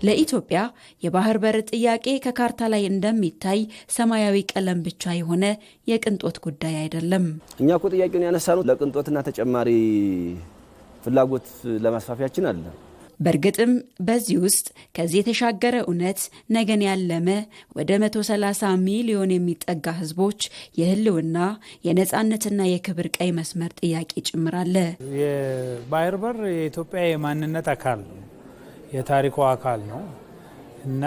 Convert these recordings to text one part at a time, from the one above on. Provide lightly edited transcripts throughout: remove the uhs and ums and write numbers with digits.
ለኢትዮጵያ የባህር በር ጥያቄ ከካርታ ላይ እንደሚታይ ሰማያዊ ቀለም ብቻ የሆነ የቅንጦት ጉዳይ አይደለም። እኛ እኮ ጥያቄውን ያነሳነው ለቅንጦትና ተጨማሪ ፍላጎት ለማስፋፊያችን አለ። በእርግጥም በዚህ ውስጥ ከዚህ የተሻገረ እውነት ነገን ያለመ ወደ 130 ሚሊዮን የሚጠጋ ህዝቦች የህልውና የነጻነትና የክብር ቀይ መስመር ጥያቄ ጭምራለ። የባህር በር የኢትዮጵያ የማንነት አካል ነው፣ የታሪኩ አካል ነው እና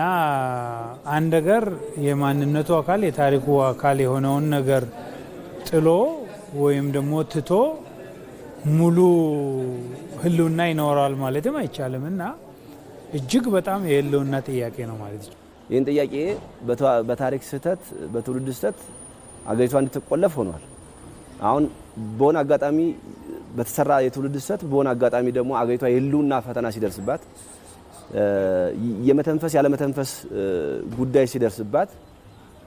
አንድ ነገር የማንነቱ አካል የታሪኩ አካል የሆነውን ነገር ጥሎ ወይም ደግሞ ትቶ ሙሉ ህልውና ይኖራል ማለትም አይቻልም እና እጅግ በጣም የህልውና ጥያቄ ነው ማለት ነው። ይህን ጥያቄ በታሪክ ስህተት በትውልድ ስህተት አገሪቷ እንድትቆለፍ ሆኗል። አሁን በሆነ አጋጣሚ በተሰራ የትውልድ ስህተት በሆነ አጋጣሚ ደግሞ አገሪቷ የህልውና ፈተና ሲደርስባት የመተንፈስ ያለ መተንፈስ ጉዳይ ሲደርስባት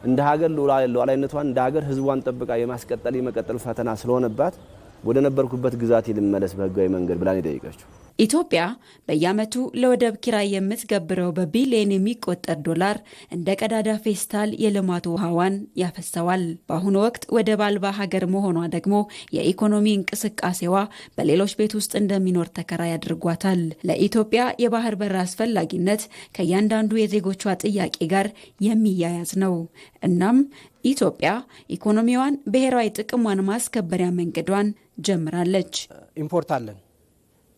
እንደ ሀገር ሉዓላዊነቷን እንደ ሀገር ህዝቧን ጠብቃ የማስቀጠል የመቀጠል ፈተና ስለሆነባት ወደ ነበርኩበት ግዛት ልመለስ በህጋዊ መንገድ ብላን ይጠይቃቸው። ኢትዮጵያ በየዓመቱ ለወደብ ኪራይ የምትገብረው በቢሊዮን የሚቆጠር ዶላር እንደ ቀዳዳ ፌስታል የልማት ውሃዋን ያፈሰዋል። በአሁኑ ወቅት ወደብ አልባ ሀገር መሆኗ ደግሞ የኢኮኖሚ እንቅስቃሴዋ በሌሎች ቤት ውስጥ እንደሚኖር ተከራይ አድርጓታል። ለኢትዮጵያ የባህር በር አስፈላጊነት ከእያንዳንዱ የዜጎቿ ጥያቄ ጋር የሚያያዝ ነው። እናም ኢትዮጵያ ኢኮኖሚዋን ብሔራዊ ጥቅሟን ማስከበሪያ መንገዷን ጀምራለች። ኢምፖርት አለን፣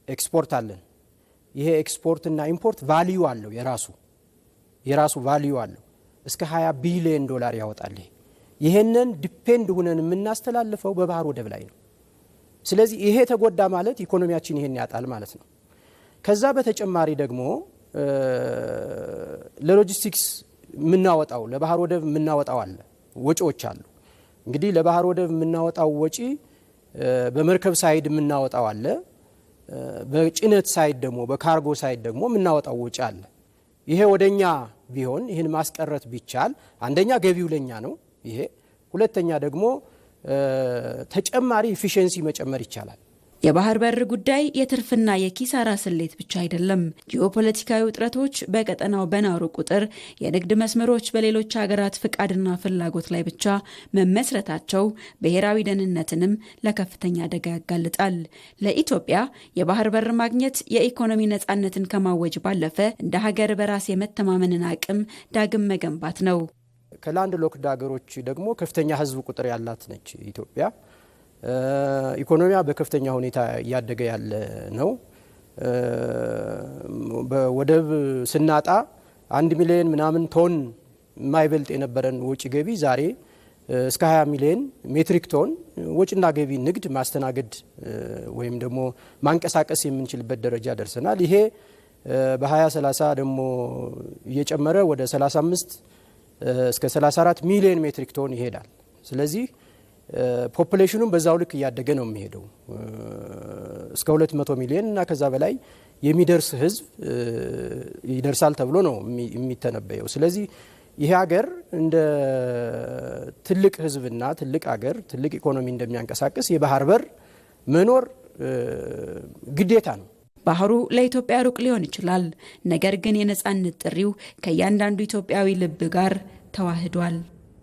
ኤክስፖርት አለን። ይሄ ኤክስፖርትና ኢምፖርት ቫልዩ አለው፣ የራሱ ቫልዩ አለው። እስከ 20 ቢሊዮን ዶላር ያወጣል። ይሄንን ዲፔንድ ሆነን የምናስተላልፈው በባህር ወደብ ላይ ነው። ስለዚህ ይሄ ተጎዳ ማለት ኢኮኖሚያችን ይሄን ያጣል ማለት ነው። ከዛ በተጨማሪ ደግሞ ለሎጂስቲክስ የምናወጣው ለባህር ወደብ የምናወጣው አለ፣ ወጪዎች አሉ። እንግዲህ ለባህር ወደብ የምናወጣው ወጪ በመርከብ ሳይድ የምናወጣው አለ፣ በጭነት ሳይድ ደግሞ በካርጎ ሳይድ ደግሞ የምናወጣው ወጪ አለ። ይሄ ወደኛ ቢሆን ይህን ማስቀረት ቢቻል አንደኛ ገቢው ለኛ ነው ይሄ፣ ሁለተኛ ደግሞ ተጨማሪ ኢፊሸንሲ መጨመር ይቻላል። የባህር በር ጉዳይ የትርፍና የኪሳራ ስሌት ብቻ አይደለም። ጂኦፖለቲካዊ ውጥረቶች በቀጠናው በናሩ ቁጥር የንግድ መስመሮች በሌሎች ሀገራት ፍቃድና ፍላጎት ላይ ብቻ መመስረታቸው ብሔራዊ ደህንነትንም ለከፍተኛ አደጋ ያጋልጣል። ለኢትዮጵያ የባህር በር ማግኘት የኢኮኖሚ ነጻነትን ከማወጅ ባለፈ እንደ ሀገር በራስ የመተማመንን አቅም ዳግም መገንባት ነው። ከላንድ ሎክድ ሀገሮች ደግሞ ከፍተኛ ህዝብ ቁጥር ያላት ነች ኢትዮጵያ። ኢኮኖሚያ በከፍተኛ ሁኔታ እያደገ ያለ ነው። በወደብ ስናጣ 1 ሚሊዮን ምናምን ቶን የማይበልጥ የነበረን ወጪ ገቢ ዛሬ እስከ 20 ሚሊዮን ሜትሪክ ቶን ወጪና ገቢ ንግድ ማስተናገድ ወይም ደግሞ ማንቀሳቀስ የምንችልበት ደረጃ ደርሰናል። ይሄ በ2030 ደግሞ እየጨመረ ወደ 35 እስከ 34 ሚሊዮን ሜትሪክ ቶን ይሄዳል። ስለዚህ ፖፑሌሽኑም በዛው ልክ እያደገ ነው የሚሄደው። እስከ 200 ሚሊዮን እና ከዛ በላይ የሚደርስ ህዝብ ይደርሳል ተብሎ ነው የሚተነበየው። ስለዚህ ይሄ ሀገር እንደ ትልቅ ህዝብና ትልቅ ሀገር ትልቅ ኢኮኖሚ እንደሚያንቀሳቅስ የባህር በር መኖር ግዴታ ነው። ባህሩ ለኢትዮጵያ ሩቅ ሊሆን ይችላል፣ ነገር ግን የነጻነት ጥሪው ከእያንዳንዱ ኢትዮጵያዊ ልብ ጋር ተዋህዷል።